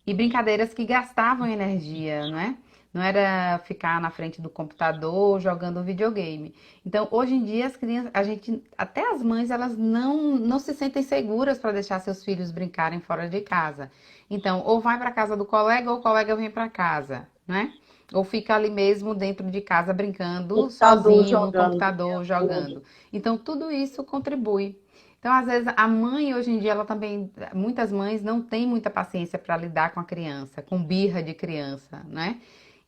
e brincadeiras que gastavam energia, né? Não era ficar na frente do computador jogando videogame. Então, hoje em dia, as crianças, a gente, até as mães, elas não se sentem seguras para deixar seus filhos brincarem fora de casa. Então, ou vai para casa do colega, ou o colega vem para casa, né? Ou fica ali mesmo dentro de casa brincando Computador sozinho no jogando o dia computador, todo. jogando. Então, tudo isso contribui. Então, às vezes, a mãe hoje em dia, ela também, muitas mães não têm muita paciência para lidar com a criança, com birra de criança, né?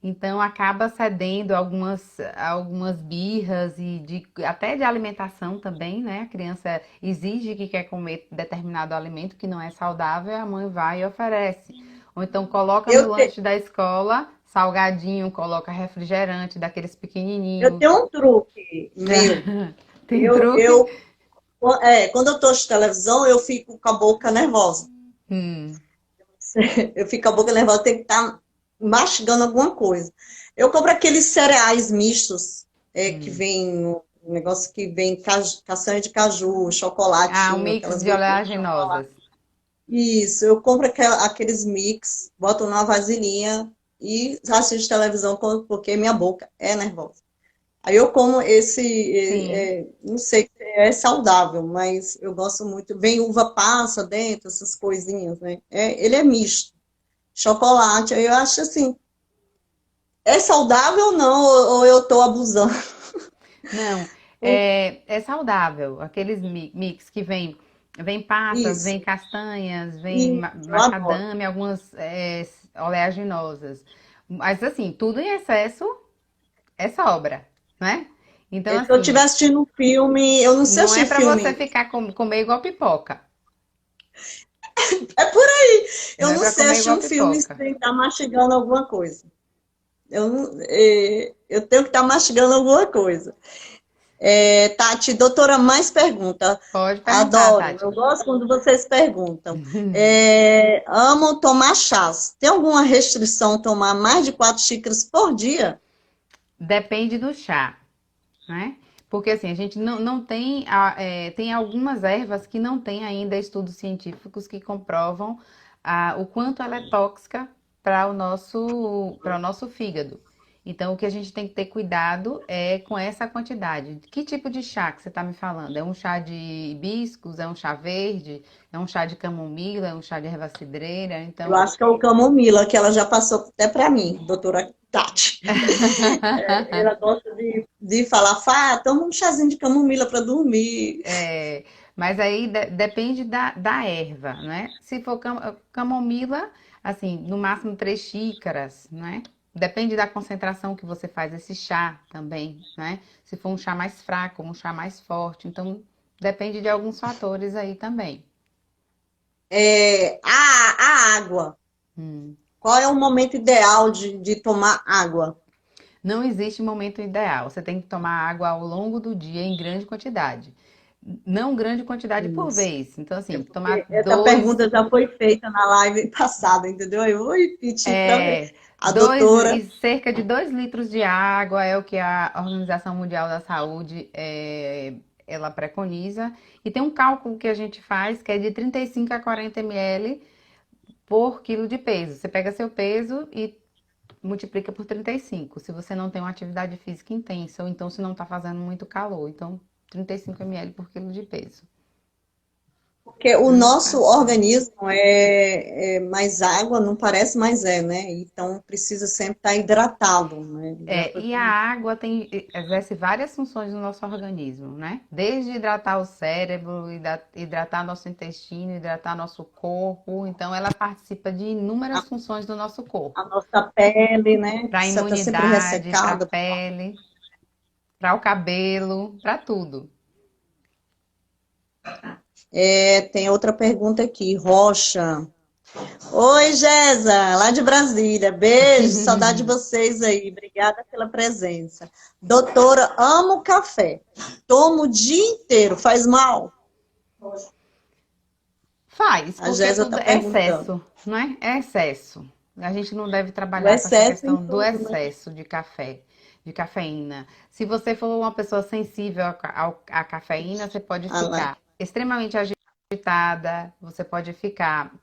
Então acaba cedendo algumas birras e até de alimentação também, né? A criança exige que quer comer determinado alimento que não é saudável, a mãe vai e oferece. Ou então coloca no Eu, te- lanche da escola salgadinho, coloca refrigerante daqueles eu pequenininhos. tenho um truque meu. Tem Eu, truque? eu, quando eu tô de televisão, eu fico com a boca nervosa. Hum, Eu fico com a boca nervosa, tenho que estar mastigando alguma coisa. Eu compro aqueles cereais mistos, que hum. vem, um negócio que vem castanha de caju, Ah, um chocolatinho, mix aquelas de gotinhas de oleaginosas. chocolate. Isso, eu compro aqueles mix, boto numa vasilhinha e assisto televisão porque minha boca é nervosa. Aí eu como Sim. não sei se é saudável, mas eu gosto muito. Vem uva passa dentro, essas coisinhas, né? Ele é misto. Chocolate, aí eu acho assim, é saudável ou não, ou eu tô abusando? Não, é saudável. Aqueles mix que vem passas, vem Isso, castanhas, vem isso, eu adoro. macadâmia, algumas oleaginosas. Mas assim, tudo em excesso é sobra, né? Então, Se eu estiver assim, assistindo um filme, eu não sei não é assistir para você filme, ficar comer igual pipoca. é por aí. Não Eu é não para sei comer assistir igual um filme pipoca. sem estar mastigando alguma coisa. Eu tenho que estar mastigando alguma coisa. Tati, doutora, mais pergunta. Pode perguntar, Adoro, Tati. eu gosto quando vocês perguntam. Amo tomar chás. Tem alguma restrição tomar mais de 4 xícaras por dia? Depende do chá, né? Porque assim, a gente não tem, tem algumas ervas que não tem ainda estudos científicos que comprovam o quanto ela é tóxica para o nosso fígado. Então, o que a gente tem que ter cuidado é com essa quantidade. Que tipo de chá que você está me falando? É um chá de hibiscos? É um chá verde? É um chá de camomila? É um chá de erva cidreira? Eu Então, acho que é o camomila, que ela já passou até para mim, doutora Tati. Ela gosta de falar, Fá, toma um chazinho de camomila para dormir. É, mas aí depende da erva, né? Se for camomila, assim, no máximo 3 xícaras, né? Depende da concentração que você faz esse chá também, né? Se for um chá mais fraco, um chá mais forte. Então, depende de alguns fatores aí também. A água. Hum. Qual é o momento ideal de tomar água? Não existe momento ideal. Você tem que tomar água ao longo do dia em grande quantidade. Não grande quantidade por Isso. vez. Então, É assim, tomar porque essa dois. pergunta já foi feita na live passada, entendeu? Eu vou repetir para É, a doutora. cerca de 2 litros de água é o que a Organização Mundial da Saúde ela preconiza. E tem um cálculo que a gente faz que é de 35 a 40 ml por quilo de peso. Você pega seu peso e multiplica por 35, se você não tem uma atividade física intensa, ou então se não está fazendo muito calor. Então, 35 ml por quilo de peso. Porque o Não nosso faz mal. organismo é mais água, não parece, mas é, né? Então precisa sempre estar hidratado, né? Já foi E a comigo. água exerce várias funções no nosso organismo, né? Desde hidratar o cérebro, hidratar nosso intestino, hidratar nosso corpo. Então, ela participa de A, inúmeras funções do nosso a corpo. nossa pele, né? Para a Precisa estar sempre imunidade, para a ressecada. pele, para o cabelo, para tudo. Tem outra pergunta aqui, Rocha. Oi, Gesa, lá de Brasília. Beijo, saudade de vocês aí. Obrigada pela presença. Doutora, amo café. Tomo o dia inteiro. Faz mal? Faz, A porque Gesa tudo está é perguntando. excesso, não é? É excesso. A gente não deve O trabalhar com essa excesso em questão do tudo, né? excesso de café, de cafeína. Se você for uma pessoa sensível à cafeína, você pode Ah lá. ficar extremamente agitada, você pode ficar,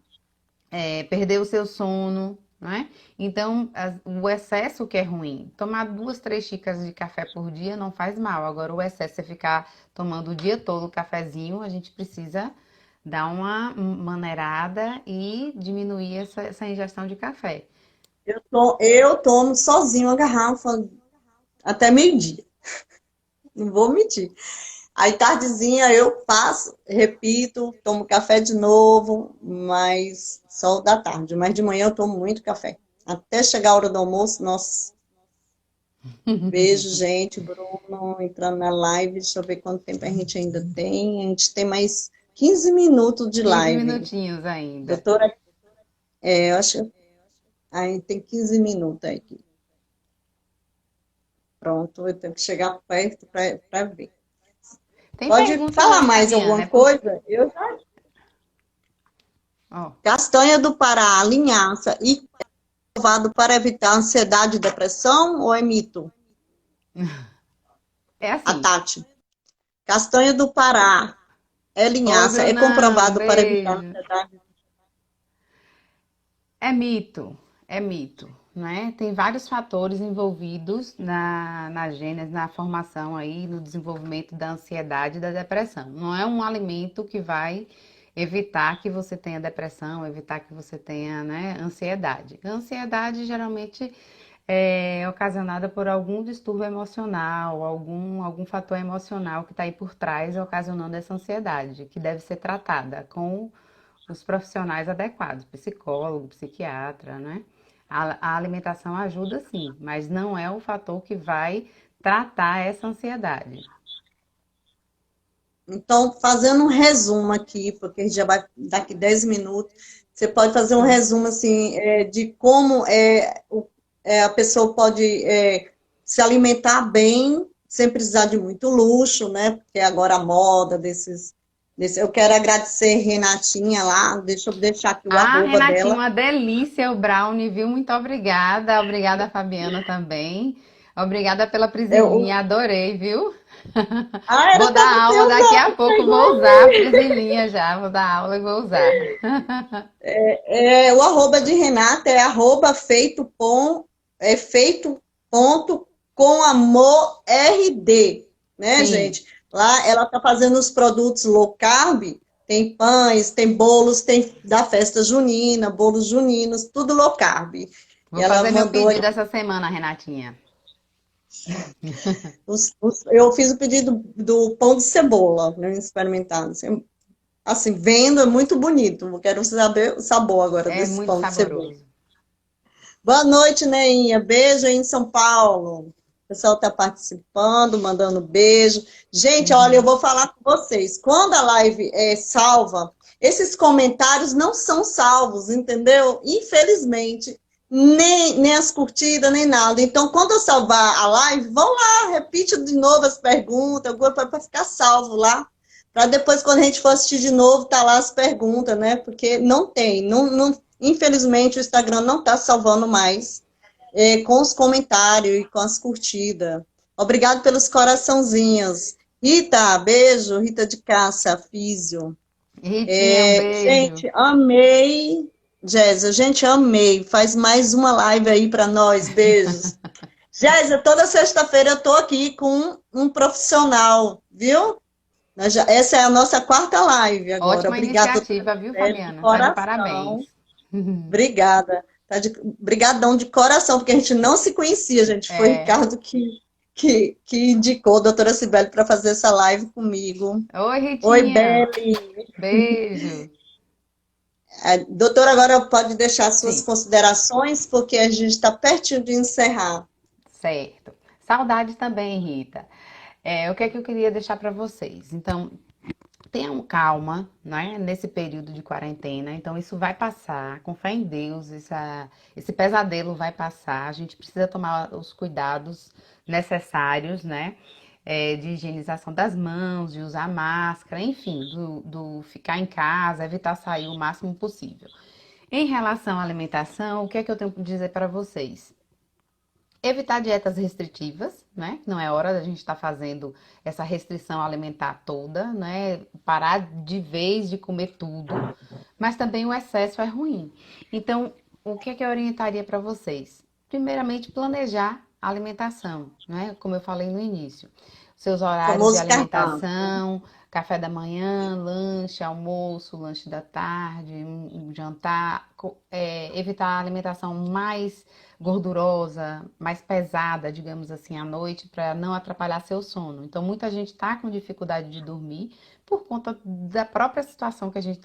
perder o seu sono, não é? Então, o excesso que é ruim. Tomar 2, 3 xícaras de café por dia não faz mal. Agora, o excesso é ficar tomando o dia todo cafezinho, a gente precisa dar uma maneirada e diminuir essa ingestão de café. Eu tomo sozinho uma garrafa até meio-dia. Não vou mentir. Aí, tardezinha, eu passo, repito, tomo café de novo, mas só da tarde. Mas de manhã eu tomo muito café. Até chegar a hora do almoço, nossa. Beijo, gente. Bruno entrando na live. Deixa eu ver quanto tempo a gente ainda tem. A gente tem mais 15 minutos de 15 live. minutinhos ainda. Doutora, eu acho que aí tem 15 minutos aqui. Pronto, eu tenho que chegar perto para ver. Tem Pode perguntas falar aí, mais Fabiana? alguma coisa? Eu já. Ó, Castanha do Pará, linhaça e provado para evitar ansiedade e depressão ou é mito? é A assim. Tati. Castanha do Pará é Oi, linhaça, é Brunão, comprovado para evitar beijo. ansiedade. É mito, é mito, né? Tem vários fatores envolvidos na gênese, na formação aí, no desenvolvimento da ansiedade e da depressão. Não é um alimento que vai evitar que você tenha depressão, evitar que você tenha, né, ansiedade. A ansiedade geralmente é ocasionada por algum distúrbio emocional, algum fator emocional que está aí por trás, ocasionando essa ansiedade, que deve ser tratada com os profissionais adequados, psicólogo, psiquiatra, né? A alimentação ajuda sim, mas não é o fator que vai tratar essa ansiedade. Então, fazendo um resumo aqui, porque a gente já vai daqui 10 minutos, você pode fazer um Sim. resumo assim de como a pessoa pode se alimentar bem, sem precisar de muito luxo, né? Porque agora a moda eu quero agradecer Renatinha lá, deixa eu deixar aqui o Ah, arroba Renatinho, dela. uma delícia o brownie, viu? Muito obrigada. Obrigada, Fabiana, também. Obrigada pela É, o, prisilinha, adorei, viu? era Vou até dar você aula daqui usar, a porque é pouco, vou igual. usar a prisilinha já. Vou dar aula e vou usar. O arroba de Renata é arroba feito ponto com amor RD, né, Sim, gente? Lá ela tá fazendo os produtos low carb, tem pães, tem bolos, tem da festa junina, bolos juninos, tudo low carb. E vou ela fazer meu mandou pedido aqui, essa semana, Renatinha. eu fiz o pedido do pão de cebola, né, experimentado. Assim, vendo é muito bonito. Eu quero saber o sabor agora É desse muito pão de cebola. saboroso. Boa noite, Neinha. Beijo aí em São Paulo. O pessoal está participando, mandando beijo. Gente, olha, eu Uhum. vou falar com vocês. Quando a live é salva, esses comentários não são salvos, entendeu? Infelizmente, nem as curtidas, nem nada. Então, quando eu salvar a live, vão lá, repite de novo as perguntas, para ficar salvo lá. Para depois, quando a gente for assistir de novo, tá lá as perguntas, né? Porque não tem, infelizmente o Instagram não está salvando mais com os comentários e com as curtidas. Obrigado pelos coraçãozinhos. Rita, beijo. Rita de Cássia, Físio. Ritinha, um beijo. Gente, amei. Jéssica, gente, amei. Faz mais uma live aí para nós. Beijos. Jéssica, toda sexta-feira eu tô aqui com um profissional, viu? Essa é a nossa quarta live agora. Ótima Obrigada, doutora iniciativa, viu, Sibeli, de Fabiana? Tá de coração. parabéns. Obrigada. Brigadão de coração, porque a gente não se conhecia, gente. Foi É. Ricardo que indicou a doutora Sibeli para fazer essa live comigo. Oi, Oi, Ritinha. Beli. Beijo. Doutora, agora pode deixar suas Sim, considerações, porque a gente está pertinho de encerrar. certo. Saudade também, Rita. O que é que eu queria deixar para vocês? Então, tenham calma, né, nesse período de quarentena. Então, isso vai passar, com fé em Deus, esse pesadelo vai passar. A gente precisa tomar os cuidados necessários, né, de higienização das mãos, de usar máscara, enfim, do ficar em casa, evitar sair o máximo possível. Em relação à alimentação, o que é que eu tenho para dizer para vocês? Evitar dietas restritivas, né? Não é hora da gente estar fazendo essa restrição alimentar toda, né? Parar de vez de comer tudo, mas também o excesso é ruim. Então, o que é que eu orientaria para vocês? Primeiramente, planejar a alimentação, né? Como eu falei no início. Seus horários de Famoso cardápio. alimentação, café da manhã, lanche, almoço, lanche da tarde, um jantar, evitar a alimentação mais gordurosa, mais pesada, digamos assim, à noite, para não atrapalhar seu sono. Então, muita gente está com dificuldade de dormir por conta da própria situação que a gente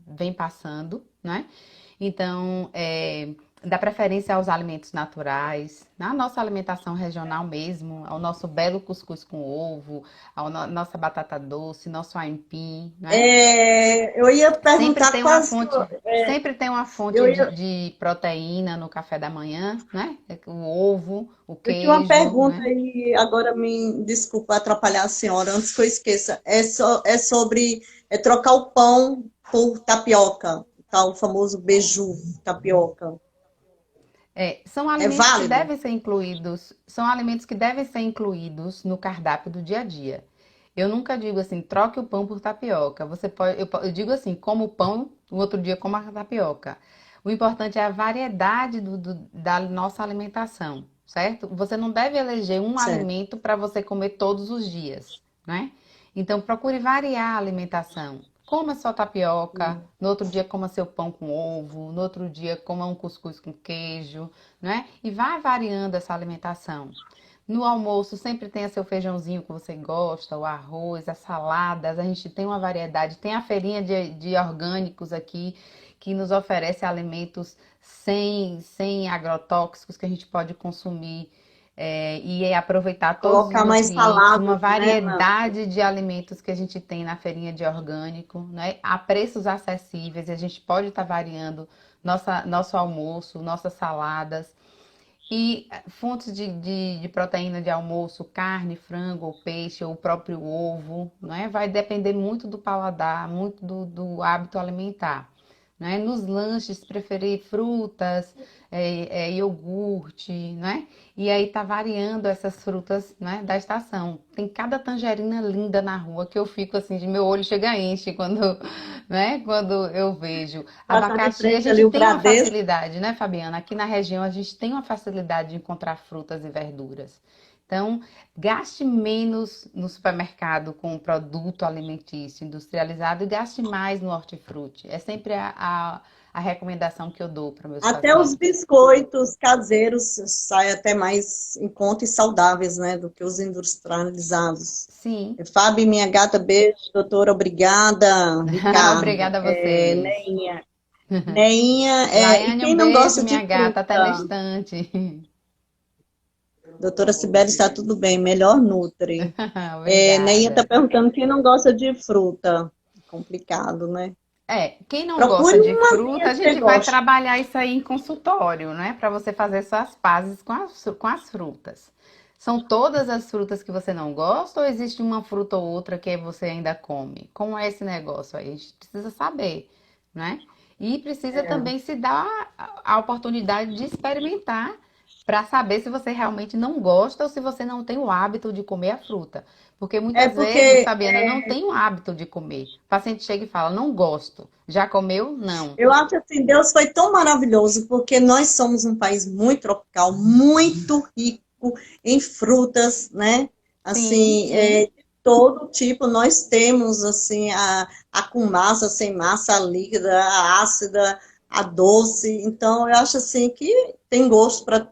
vem passando, né? Então, dá preferência aos alimentos naturais, na nossa alimentação regional mesmo, ao nosso belo cuscuz com ovo, nossa batata doce, nosso aipim, né? Eu ia Sempre perguntar tem uma quais. fonte, sempre tem uma Eu fonte ia, de proteína no café da manhã, né? O ovo, o eu tinha uma queijo, pergunta né? e agora me desculpa atrapalhar a senhora, antes que eu esqueça. É sobre trocar o pão por tapioca, tal, o famoso beiju, tapioca. São É alimentos que válido? devem ser incluídos, são alimentos que devem ser incluídos no cardápio do dia a dia. Eu nunca digo assim, troque o pão por tapioca. Você pode, eu digo assim, como o pão, o outro dia como a tapioca. O importante é a variedade da nossa alimentação, certo? Você não deve eleger um Certo. alimento para você comer todos os dias, né? Então procure variar a alimentação. Coma só tapioca, no outro dia coma seu pão com ovo, no outro dia coma um cuscuz com queijo, né? E vá variando essa alimentação. No almoço sempre tenha seu feijãozinho que você gosta, o arroz, as saladas, a gente tem uma variedade. Tem a feirinha de orgânicos aqui que nos oferece alimentos sem agrotóxicos que a gente pode consumir e aproveitar todos os Colocar mais nutrientes, uma saladas, né? variedade de alimentos que a gente tem na feirinha de orgânico, né? A preços acessíveis, a gente pode estar variando nosso almoço, nossas saladas. E fontes de proteína de almoço, carne, frango ou peixe, ou o próprio ovo, né? Vai depender muito do paladar, muito do hábito alimentar. Né? Nos lanches, preferir frutas, iogurte, né? E aí tá variando essas frutas, né, da estação. Tem cada tangerina linda na rua que eu fico assim, de meu olho chega a enche quando, né, quando eu vejo. Passar de Abacaxi, a frente ali gente o tem uma Bradesco. facilidade, né, Fabiana? Aqui na região a gente tem uma facilidade de encontrar frutas e verduras. Então, gaste menos no supermercado com um produto alimentício industrializado e gaste mais no hortifruti. É sempre a recomendação que eu dou para meus Até os pacientes. biscoitos caseiros saem até mais em conta e saudáveis, né, do que os industrializados. Sim, Fábio, minha gata, beijo, doutora, obrigada. Ricardo, obrigada a vocês. Neinha. Neinha, e Laiane, um quem não beijo, gosta de minha gata, até na fruta? estante. Doutora Cibele, está tudo bem, melhor Nutri. Neinha está Obrigada. perguntando quem não gosta de fruta. Complicado, né? Quem não Procure gosta de uma fruta, linha a que você gente vai goste. trabalhar isso aí em consultório, né? Para você fazer suas pazes com as frutas. São todas as frutas que você não gosta ou existe uma fruta ou outra que você ainda come? Como é esse negócio aí? A gente precisa saber, né? E precisa também se dar a oportunidade de experimentar para saber se você realmente não gosta ou se você não tem o hábito de comer a fruta. Porque É muitas vezes, porque Fabiana, não tem o hábito de comer. O paciente chega e fala, não gosto. Já comeu? Não. eu acho assim, Deus foi tão maravilhoso, porque nós somos um país muito tropical, muito rico em frutas, né? Sim, Assim, sim. de todo tipo, nós temos assim a com massa, sem massa, a líquida, a ácida, a doce. Então, eu acho assim que tem gosto para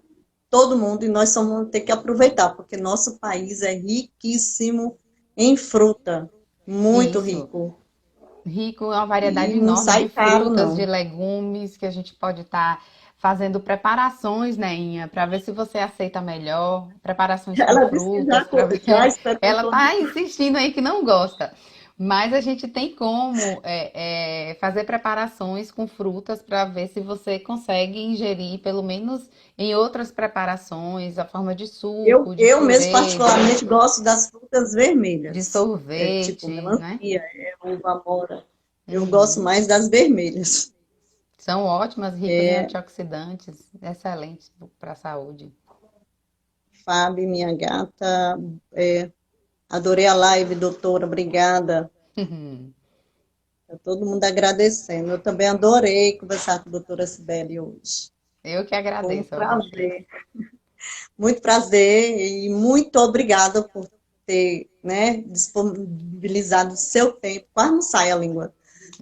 todo mundo e nós só vamos ter que aproveitar, porque nosso país é riquíssimo em fruta, muito Isso. rico. Rico é uma E variedade não enorme sai de caro, frutas, de não. legumes, que a gente pode estar fazendo preparações, né, Inha, para ver se você aceita melhor. Preparações com Ela disse que já, frutas, para ver. já Ela experimentou de tá insistindo aí que não gosta. Mas a gente tem como fazer preparações com frutas para ver se você consegue ingerir, pelo menos em outras preparações, a forma de Eu, suco, de eu mesmo purê, particularmente gosto das frutas de vermelhas, tipo sorvete, né? melancia, uva amora. Eu gosto Uhum. mais das vermelhas. São ótimas, ricas em É, antioxidantes, excelentes para a saúde. Fábio, minha gata, é, adorei a live, doutora, obrigada. Tá todo mundo agradecendo. Eu também adorei conversar com a doutora Sibeli hoje. Eu que Foi um agradeço a vocês. prazer, muito prazer e muito obrigada por ter, né, disponibilizado o seu tempo, quase não sai a língua,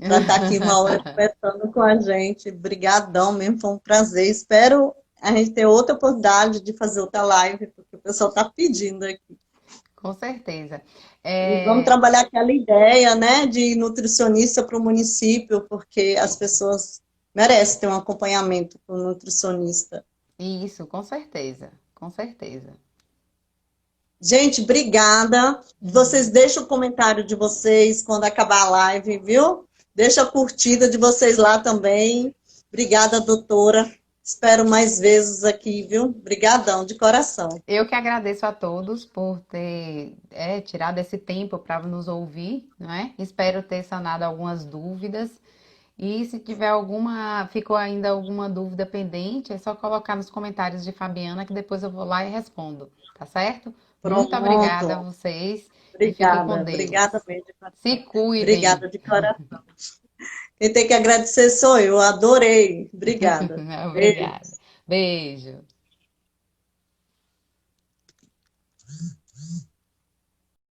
para estar aqui uma hora conversando com a gente. Obrigadão mesmo, foi um prazer. Espero a gente ter outra oportunidade de fazer outra live, porque o pessoal está pedindo aqui. Com certeza. E vamos É, trabalhar aquela ideia, né, de nutricionista para o município, porque as pessoas merecem ter um acompanhamento com um nutricionista. isso, com certeza, com certeza. Gente, obrigada. Vocês Uhum. deixam o comentário de vocês quando acabar a live, viu? Deixa a curtida de vocês lá também. Obrigada, doutora. Espero mais vezes aqui, viu? Obrigadão, de coração. Eu que agradeço a todos por ter tirado esse tempo para nos ouvir, não é? Espero ter sanado algumas dúvidas. E se tiver alguma, ficou ainda alguma dúvida pendente, é só colocar nos comentários de Fabiana que depois eu vou lá e respondo, tá certo? Muito obrigada a Pronto. vocês e fiquem com Obrigada. Deus. Obrigada mesmo de Se coração. cuidem. Obrigada de coração. Quem tem que agradecer sou eu. Adorei. Obrigada. Beijo. Obrigada. Beijo.